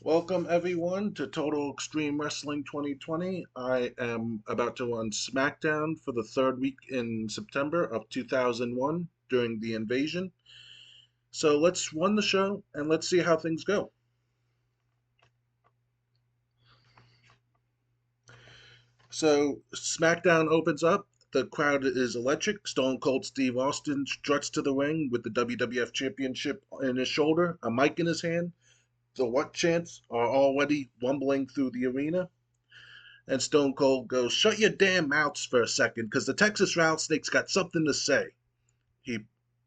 Welcome everyone to Total Extreme Wrestling 2020. I am about to run Smackdown for the third week in September of 2001 during the invasion. So let's run the show and let's see how things go. So Smackdown opens up. The crowd is electric. Stone Cold Steve Austin struts to the ring with the WWF Championship in his shoulder, a mic in his hand. The what chants are already rumbling through the arena. And Stone Cold goes, "Shut your damn mouths for a second, because the Texas Rattlesnake's got something to say." He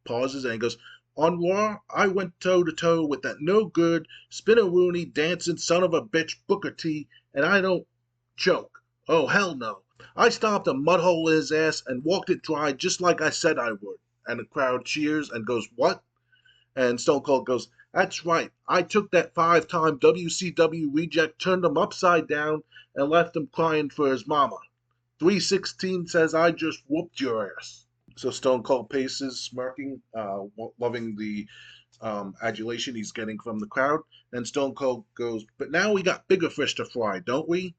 pauses and he goes, "On Raw, I went toe to toe with that no good, spinner-rooney, dancing son of a bitch Booker T, and I don't joke. Oh, hell no. I stomped a mud hole in his ass and walked it dry just like I said I would." And the crowd cheers and goes, "What?" And Stone Cold goes, "That's right. I took that 5-time WCW reject, turned him upside down, and left him crying for his mama. 316 says I just whooped your ass." So Stone Cold paces, smirking, loving the adulation he's getting from the crowd. And Stone Cold goes, "But now we got bigger fish to fry, don't we?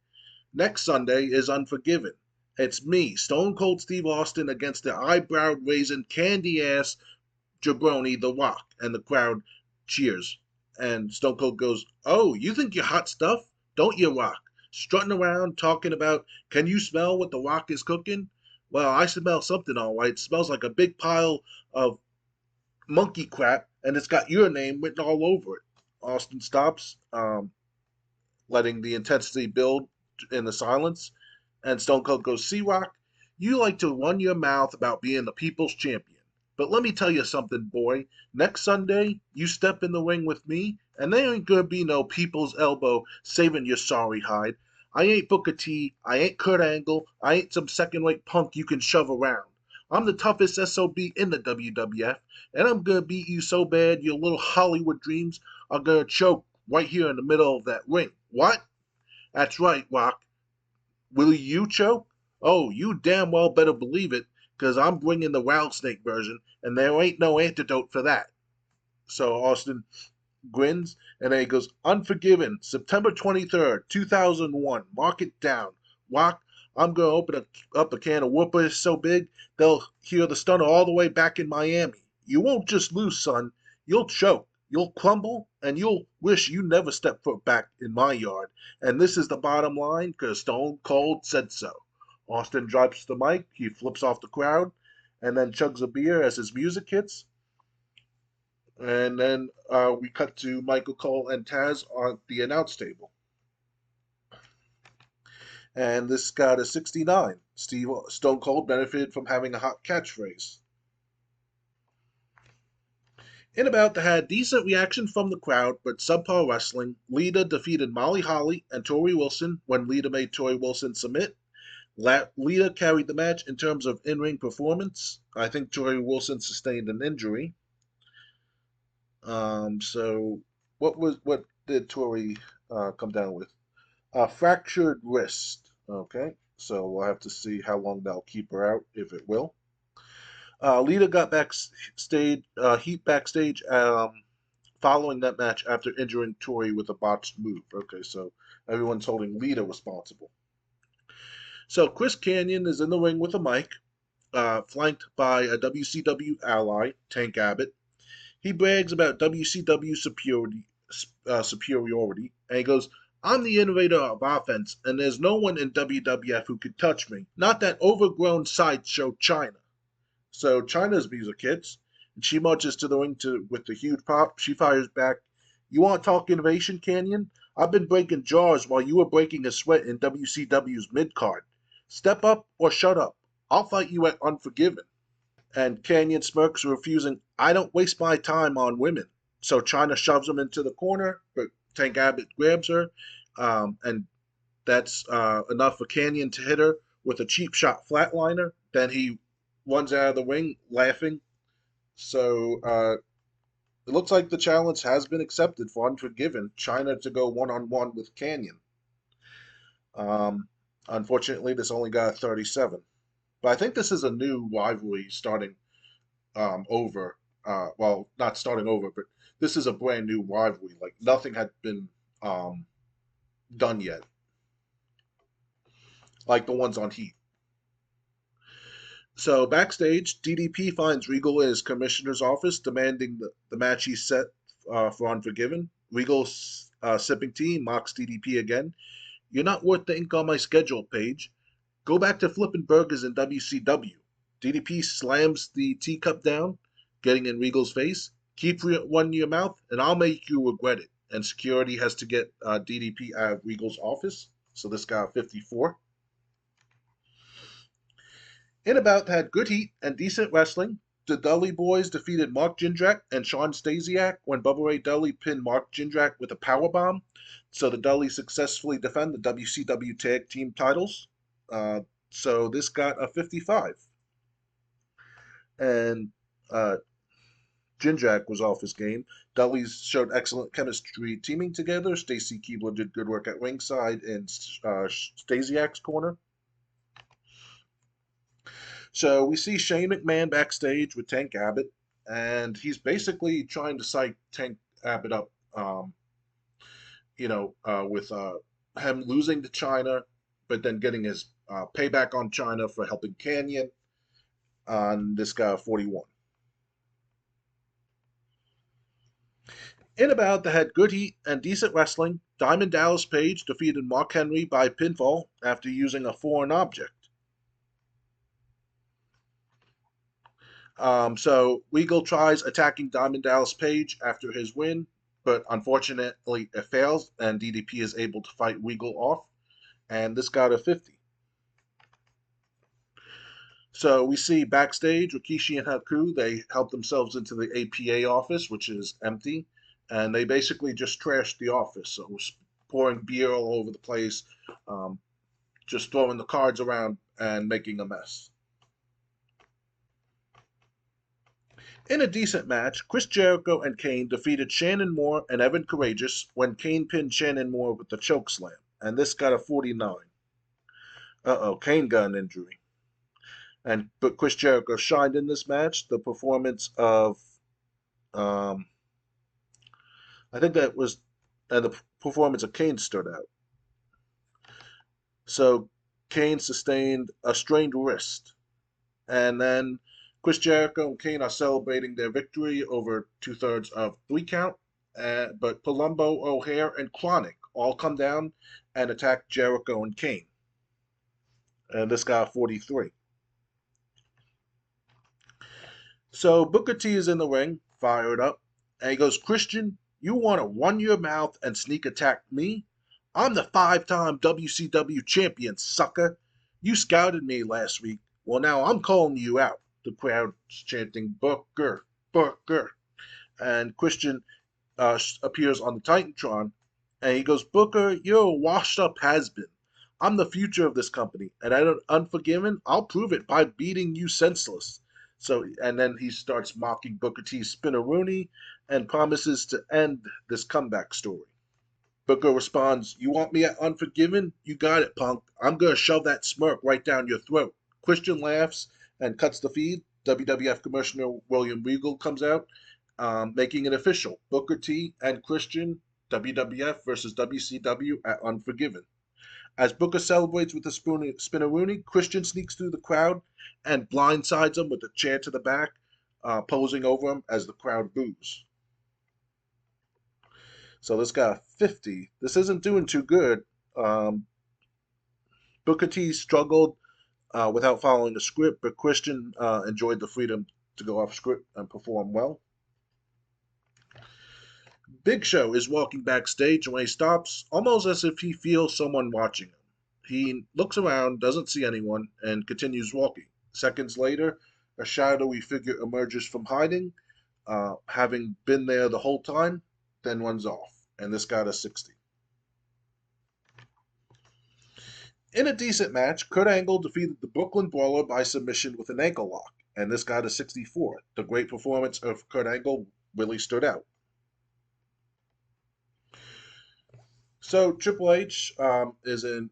Next Sunday is Unforgiven. It's me, Stone Cold Steve Austin, against the eyebrow raising, candy ass jabroni, The Rock." And the crowd cheers. And Stone Cold goes, "Oh, you think you're hot stuff, don't you, Rock? Strutting around talking about, can you smell what The Rock is cooking? Well, I smell something all right. It smells like a big pile of monkey crap, and it's got your name written all over it." Austin stops, letting the intensity build in the silence. And Stone Cold goes, "See, Rock, you like to run your mouth about being the people's champion. But let me tell you something, boy. Next Sunday, you step in the ring with me, and there ain't gonna be no people's elbow saving your sorry hide. I ain't Booker T, I ain't Kurt Angle, I ain't some second-rate punk you can shove around. I'm the toughest SOB in the WWF, and I'm gonna beat you so bad your little Hollywood dreams are gonna choke right here in the middle of that ring. What? That's right, Rock. Will you choke? Oh, you damn well better believe it, because I'm bringing the rattlesnake version, and there ain't no antidote for that." So Austin grins, and then he goes, "Unforgiven, September 23rd, 2001. Mark it down. Rock, I'm going to open up a can of whoopers so big they'll hear the stunner all the way back in Miami. You won't just lose, son. You'll choke. You'll crumble, and you'll wish you never stepped foot back in my yard. And this is the bottom line, because Stone Cold said so." Austin drops the mic, he flips off the crowd, and then chugs a beer as his music hits. And then we cut to Michael Cole and Taz on the announce table. And this got a 69. Stone Cold benefited from having a hot catchphrase. In about that had decent reaction from the crowd, but subpar wrestling. Lita defeated Molly Holly and Tori Wilson when Lita made Tori Wilson submit. Lita carried the match in terms of in-ring performance. I think Tori Wilson sustained an injury. So what did Tori come down with? A fractured wrist. Okay, so we'll have to see how long they'll keep her out, if it will. Lita got heat backstage following that match after injuring Tori with a botched move. Okay, so everyone's holding Lita responsible. So Chris Kanyon is in the ring with a mic, flanked by a WCW ally, Tank Abbott. He brags about WCW superiority, and he goes, "I'm the innovator of offense, and there's no one in WWF who could touch me. Not that overgrown sideshow China." So China's music hits, and she marches to the ring with the huge pop. She fires back, "You want to talk innovation, Canyon? I've been breaking jaws while you were breaking a sweat in WCW's mid-card. Step up or shut up. I'll fight you at Unforgiven." And Canyon smirks, refusing. "I don't waste my time on women." So China shoves him into the corner, but Tank Abbott grabs her, and that's enough for Canyon to hit her with a cheap shot flatliner. Then he runs out of the ring laughing. So it looks like the challenge has been accepted for Unforgiven. China to go one-on-one with Canyon. Um, Unfortunately, this only got a 37. But I think this is a new rivalry starting over. Well, not starting over, but this is a brand new rivalry. Like nothing had been um, done yet, like the ones on Heat. So backstage, DDP finds Regal in his commissioner's office, demanding the match he set for Unforgiven. Regal, sipping tea, mocks DDP again. You're not worth the ink on my schedule, Paige. Go back to flipping burgers in WCW. DDP slams the teacup down, getting in Regal's face. Keep one in your mouth, and I'll make you regret it. And security has to get DDP out of Regal's office. So this guy 54. In a bout that had good heat and decent wrestling, the Dudley Boys defeated Mark Jindrak and Sean Stasiak when Bubba Ray Dudley pinned Mark Jindrak with a powerbomb. So the Dudleys successfully defend the WCW Tag Team titles. Uh, so this got a 55. And Jindrak was off his game. Dudleys showed excellent chemistry teaming together. Stacy Keibler did good work at ringside in Stasiak's corner. So we see Shane McMahon backstage with Tank Abbott, and he's basically trying to psych Tank Abbott up, with him losing to China, but then getting his payback on China for helping Canyon on this guy 41. In a bout that had good heat and decent wrestling, Diamond Dallas Page defeated Mark Henry by pinfall after using a foreign object. So Regal tries attacking Diamond Dallas Page after his win, but unfortunately it fails, and DDP is able to fight Regal off, and this got a 50. So we see backstage, Rikishi and Haku, they help themselves into the APA office, which is empty, and they basically just trashed the office. So it was pouring beer all over the place, just throwing the cards around and making a mess. In a decent match, Chris Jericho and Kane defeated Shannon Moore and Evan Courageous when Kane pinned Shannon Moore with the chokeslam, and this got a 49. Kane got an injury. But Chris Jericho shined in this match. The performance of, I think that was, and the performance of Kane stood out. So Kane sustained a strained wrist, and then Chris Jericho and Kane are celebrating their victory over 2/3 of 3 count, but Palumbo, O'Hare, and Chronic all come down and attack Jericho and Kane. And this got 43. So Booker T is in the ring, fired up, and he goes, Christian, you want to run your mouth and sneak attack me? I'm the 5-time WCW champion, sucker. You scouted me last week. Well, now I'm calling you out. The crowd's chanting, Booker, Booker. And Christian appears on the Titantron, and he goes, Booker, you're a washed-up has-been. I'm the future of this company, and at Unforgiven, I'll prove it by beating you senseless. So, and then he starts mocking Booker T's Spinneroonie and promises to end this comeback story. Booker responds, you want me at Unforgiven? You got it, punk. I'm going to shove that smirk right down your throat. Christian laughs and cuts the feed. WWF Commissioner William Regal comes out, making it official. Booker T and Christian, WWF versus WCW at Unforgiven. As Booker celebrates with the Spinneroonie, Christian sneaks through the crowd and blindsides him with a chair to the back, posing over him as the crowd boos. So this got 50. This isn't doing too good. Booker T struggled without following the script, but Christian enjoyed the freedom to go off script and perform well. Big Show is walking backstage, and when he stops, almost as if he feels someone watching him. He looks around, doesn't see anyone, and continues walking. Seconds later, a shadowy figure emerges from hiding, having been there the whole time, then runs off. And this got a 60. In a decent match, Kurt Angle defeated the Brooklyn Brawler by submission with an ankle lock, and this got a 64. The great performance of Kurt Angle really stood out. So Triple H is in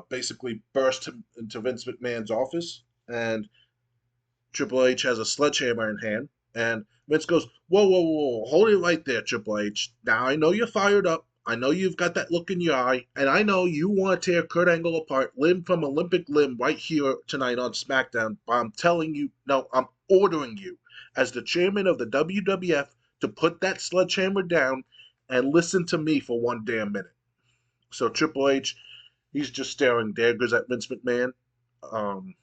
basically burst into Vince McMahon's office, and Triple H has a sledgehammer in hand, and Vince goes, whoa, whoa, whoa, hold it right there, Triple H. Now I know you're fired up. I know you've got that look in your eye, and I know you want to tear Kurt Angle apart limb from Olympic limb right here tonight on SmackDown. But I'm telling you, no, I'm ordering you, as the chairman of the WWF, to put that sledgehammer down and listen to me for one damn minute. So Triple H, he's just staring daggers at Vince McMahon. Um,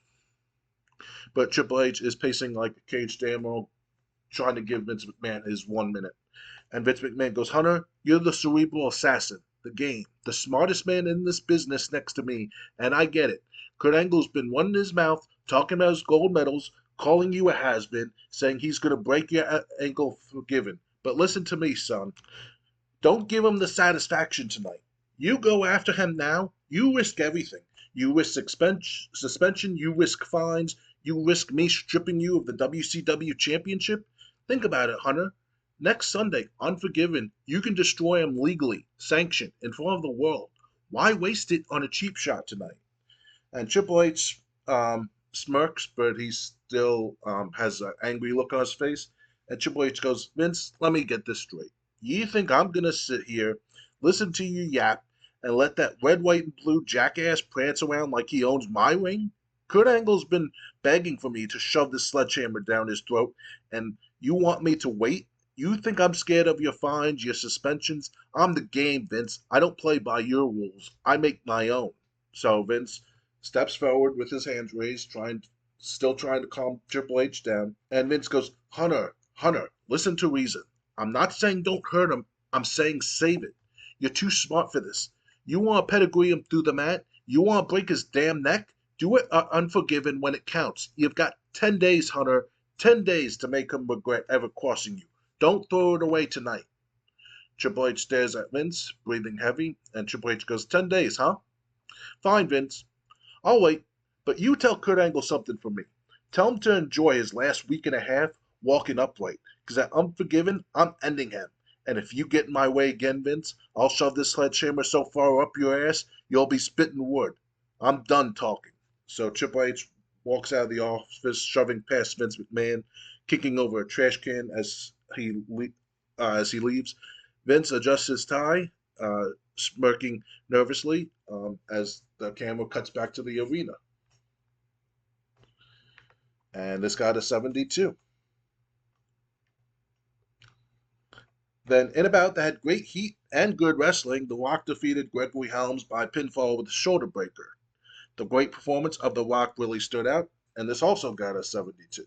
but Triple H is pacing like a caged animal, trying to give Vince McMahon his 1 minute. And Vince McMahon goes, Hunter, you're the cerebral assassin, the game, the smartest man in this business next to me, and I get it. Kurt Angle's been running his mouth, talking about his gold medals, calling you a has-been, saying he's going to break your ankle forgiven. But listen to me, son. Don't give him the satisfaction tonight. You go after him now, you risk everything. You risk suspension, you risk fines, you risk me stripping you of the WCW championship. Think about it, Hunter. Next Sunday, Unforgiven, you can destroy him legally, sanctioned, in front of the world. Why waste it on a cheap shot tonight? And Triple H smirks, but he still has an angry look on his face. And Triple H goes, Vince, let me get this straight. You think I'm going to sit here, listen to you yap, and let that red, white, and blue jackass prance around like he owns my ring? Kurt Angle's been begging for me to shove this sledgehammer down his throat, and you want me to wait? You think I'm scared of your fines, your suspensions? I'm the game, Vince. I don't play by your rules. I make my own. So Vince steps forward with his hands raised, still trying to calm Triple H down. And Vince goes, Hunter, listen to reason. I'm not saying don't hurt him. I'm saying save it. You're too smart for this. You want to pedigree him through the mat? You want to break his damn neck? Do it unforgiven when it counts. You've got 10 days, Hunter. 10 days to make him regret ever crossing you. Don't throw it away tonight. Triple H stares at Vince, breathing heavy, and Triple H goes, 10 days, huh? Fine, Vince. I'll wait, but you tell Kurt Angle something for me. Tell him to enjoy his last week and a half walking upright, because at Unforgiven, I'm ending him. And if you get in my way again, Vince, I'll shove this sledgehammer so far up your ass, you'll be spitting wood. I'm done talking. So Triple H walks out of the office, shoving past Vince McMahon, kicking over a trash can as he leaves. Vince adjusts his tie, smirking nervously as the camera cuts back to the arena. And this got a 72. Then in a bout that had great heat and good wrestling, The Rock defeated Gregory Helms by pinfall with a shoulder breaker. The great performance of The Rock really stood out, and this also got a 72.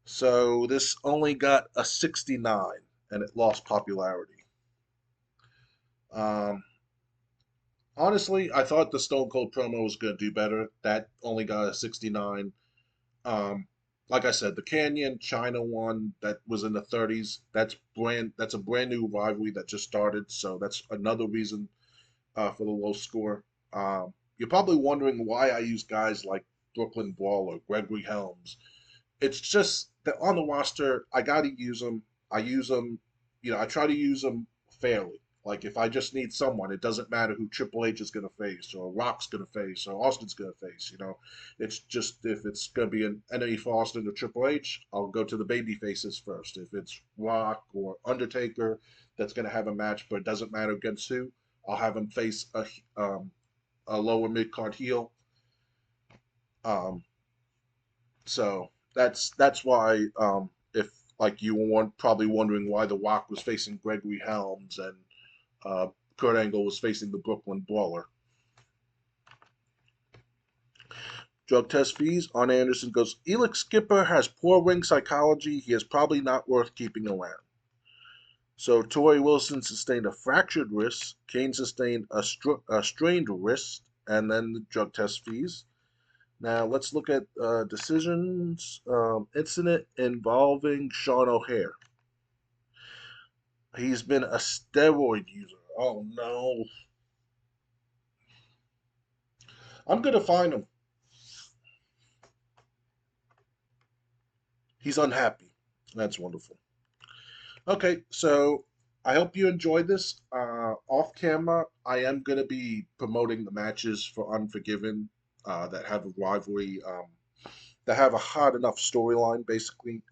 So this only got a 69, and it lost popularity. Um, Honestly, I thought the Stone Cold promo was going to do better. That only got a 69. Um, like I said, the Canyon China one that was in the 30s. That's a brand new rivalry that just started. So that's another reason for the low score. You're probably wondering why I use guys like Brooklyn Brawler, Gregory Helms. It's just that on the roster, I got to use them. I use them, I try to use them fairly. Like if I just need someone, it doesn't matter who Triple H is going to face, or Rock's going to face, or Austin's going to face. It's just if it's going to be an enemy for Austin or Triple H, I'll go to the baby faces first. If it's Rock or Undertaker that's going to have a match, but it doesn't matter against who, I'll have him face a lower mid card heel. Um, So that's why if like you were probably wondering why The Rock was facing Gregory Helms and uh, Kurt Angle was facing the Brooklyn Brawler. Drug test fees. Arn Anderson goes, Elix Skipper has poor ring psychology. He is probably not worth keeping around. So Torrie Wilson sustained a fractured wrist. Kane sustained a strained wrist. And then the drug test fees. Now let's look at decisions. Incident involving Sean O'Hare. He's been a steroid user. Oh no. I'm gonna find him. He's unhappy. That's wonderful. Okay, so I hope you enjoyed this. Off camera, I am gonna be promoting the matches for Unforgiven that have a rivalry, that have a hot enough storyline, basically.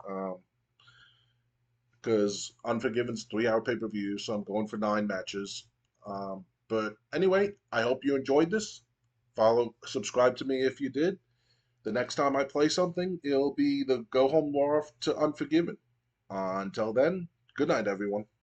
Because because Unforgiven's 3 hour pay-per-view, so I'm going for 9 matches. But anyway, I hope you enjoyed this. Subscribe to me if you did. The next time I play something, it'll be the Go Home War to Unforgiven. Until then, good night, everyone.